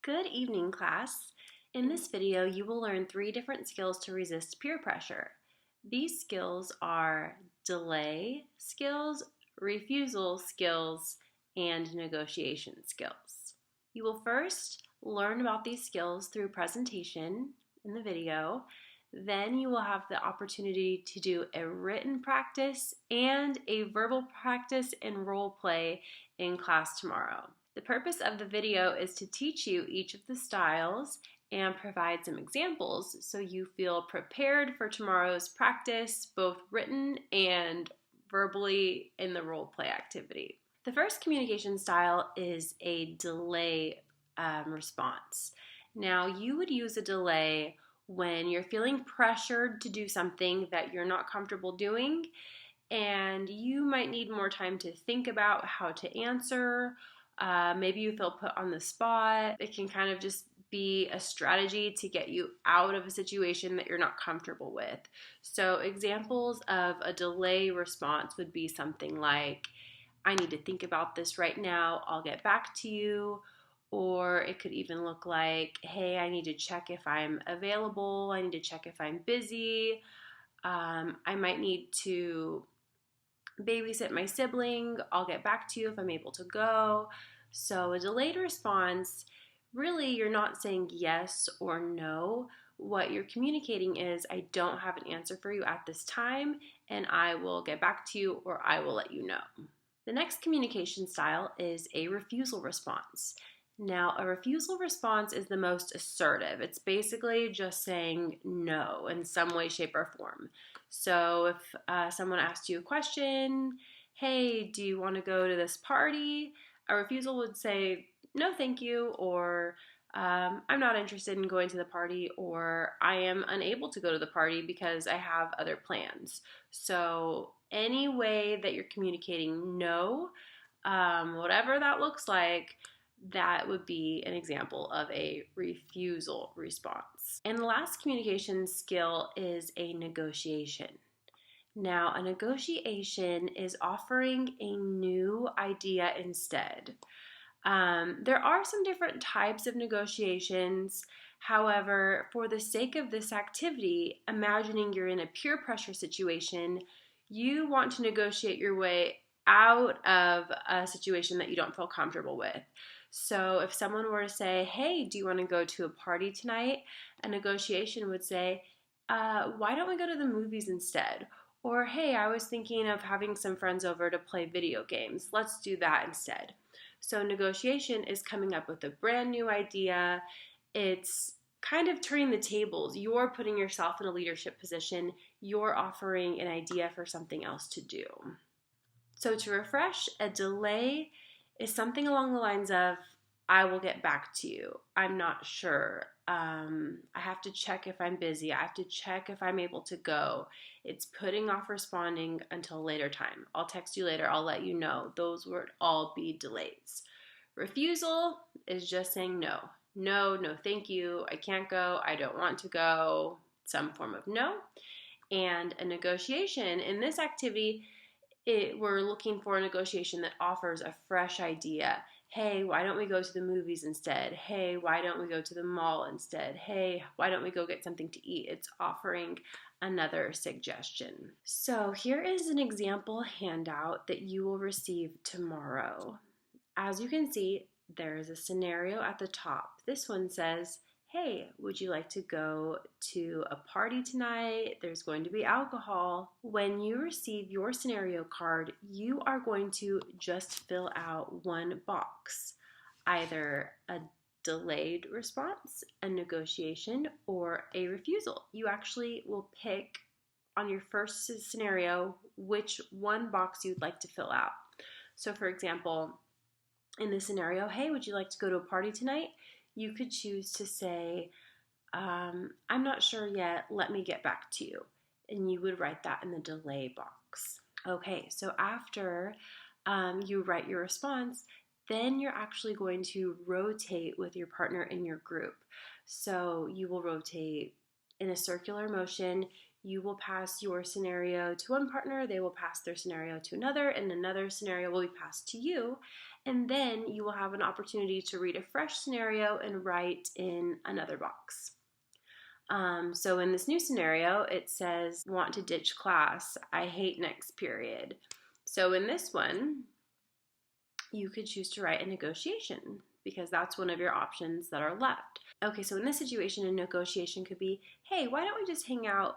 Good evening, class. In this video, you will learn 3 different skills to resist peer pressure. These skills are delay skills, refusal skills, and negotiation skills. You will first learn about these skills through presentation in the video. Then you will have the opportunity to do a written practice and a verbal practice and role play in class tomorrow. The purpose of the video is to teach you each of the styles and provide some examples so you feel prepared for tomorrow's practice, both written and verbally in the role play activity. The first communication style is a delay response. Now, you would use a delay when you're feeling pressured to do something that you're not comfortable doing, and you might need more time to think about how to answer. Maybe you feel put on the spot. It can kind of just be a strategy to get you out of a situation that you're not comfortable with. So examples of a delay response would be something like, I need to think about this right now, I'll get back to you. Or it could even look like, hey, I need to check if I'm available, I need to check if I'm busy, I might need to babysit my sibling, I'll get back to you if I'm able to go. So a delayed response, really you're not saying yes or no. What you're communicating is, I don't have an answer for you at this time, and I will get back to you or I will let you know. The next communication style is a refusal response. Now, a refusal response is the most assertive. It's basically just saying no in some way, shape, or form. So if someone asks you a question, hey, do you want to go to this party? A refusal would say, no, thank you, or I'm not interested in going to the party, or I am unable to go to the party because I have other plans. So any way that you're communicating no, whatever that looks like, that would be an example of a refusal response. And the last communication skill is a negotiation. Now, a negotiation is offering a new idea instead. There are some different types of negotiations. However, for the sake of this activity, imagining you're in a peer pressure situation, you want to negotiate your way out of a situation that you don't feel comfortable with. So if someone were to say, hey, do you want to go to a party tonight? A negotiation would say, why don't we go to the movies instead? Or, hey, I was thinking of having some friends over to play video games. Let's do that instead. So negotiation is coming up with a brand new idea. It's kind of turning the tables. You're putting yourself in a leadership position. You're offering an idea for something else to do. So to refresh, a delay is something along the lines of, I will get back to you. I'm not sure. I have to check if I'm busy. I have to check if I'm able to go. It's putting off responding until a later time. I'll text you later. I'll let you know. Those would all be delays. Refusal is just saying no. No, no, thank you. I can't go. I don't want to go. Some form of no. And a negotiation in this activity, we're looking for a negotiation that offers a fresh idea. Hey, why don't we go to the movies instead? Hey, why don't we go to the mall instead? Hey, why don't we go get something to eat? It's offering another suggestion. So here is an example handout that you will receive tomorrow. As you can see, there is a scenario at the top. This one says, hey, would you like to go to a party tonight? There's going to be alcohol. When you receive your scenario card, you are going to just fill out one box, either a delayed response, a negotiation, or a refusal. You actually will pick on your first scenario which one box you'd like to fill out. So for example, in this scenario, hey, would you like to go to a party tonight? You could choose to say, I'm not sure yet, let me get back to you. And you would write that in the delay box. Okay, so after you write your response, then you're actually going to rotate with your partner in your group. So you will rotate in a circular motion. You will pass your scenario to one partner, they will pass their scenario to another, and another scenario will be passed to you. And then you will have an opportunity to read a fresh scenario and write in another box. So in this new scenario, it says, want to ditch class, I hate next period. So in this one, you could choose to write a negotiation because that's one of your options that are left. Okay, so in this situation, a negotiation could be, hey, why don't we just hang out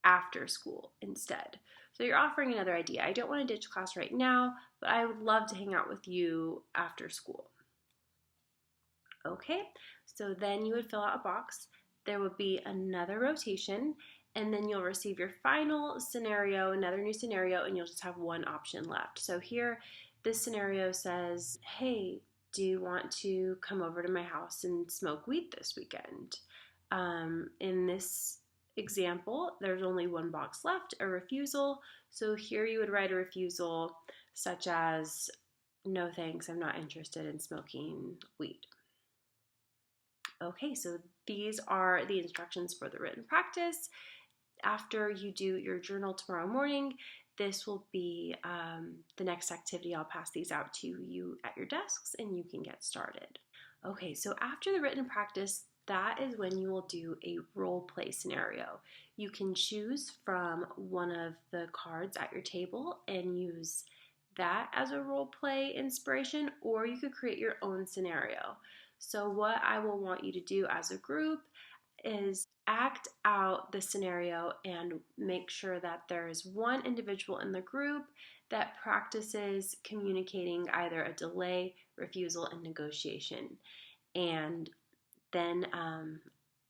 after school instead? So you're offering another idea. I don't want to ditch class right now, but I would love to hang out with you after school. Okay, so then you would fill out a box. There would be another rotation, and then you'll receive your final scenario, another new scenario, and you'll just have one option left. So here, this scenario says, hey, do you want to come over to my house and smoke weed this weekend? In this example, there's only one box left, a refusal. So here you would write a refusal such as, no thanks, I'm not interested in smoking weed. Okay, so these are the instructions for the written practice. After you do your journal tomorrow morning, this will be the next activity. I'll pass these out to you at your desks and you can get started. Okay, so after the written practice, that is when you will do a role play scenario. You can choose from one of the cards at your table and use that as a role play inspiration, or you could create your own scenario. So what I will want you to do as a group is act out the scenario and make sure that there is one individual in the group that practices communicating either a delay, refusal, and negotiation. And then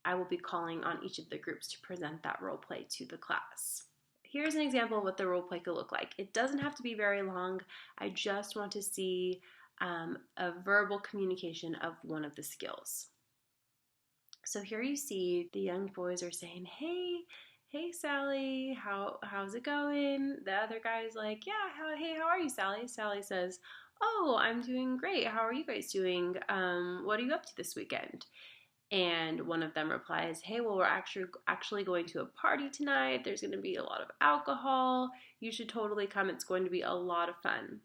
I will be calling on each of the groups to present that role play to the class. Here's an example of what the role play could look like. It doesn't have to be very long. I just want to see a verbal communication of one of the skills. So here you see the young boys are saying, hey Sally, how's it going? The other guy's like, yeah, hey, how are you, Sally? Sally says, oh, I'm doing great. How are you guys doing? What are you up to this weekend? And one of them replies, hey, well, we're actually going to a party tonight. There's going to be a lot of alcohol. You should totally come. It's going to be a lot of fun.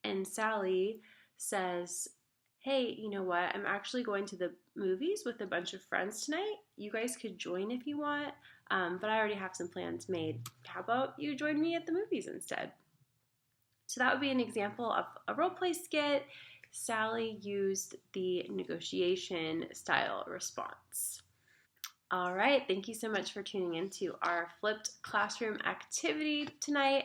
And Sally says, hey, you know what? I'm actually going to the movies with a bunch of friends tonight. You guys could join if you want, but I already have some plans made. How about you join me at the movies instead? So that would be an example of a role play skit. Sally used the negotiation style response. All right, thank you so much for tuning in to our flipped classroom activity tonight.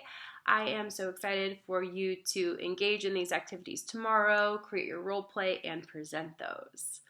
I am so excited for you to engage in these activities tomorrow, create your role play, and present those.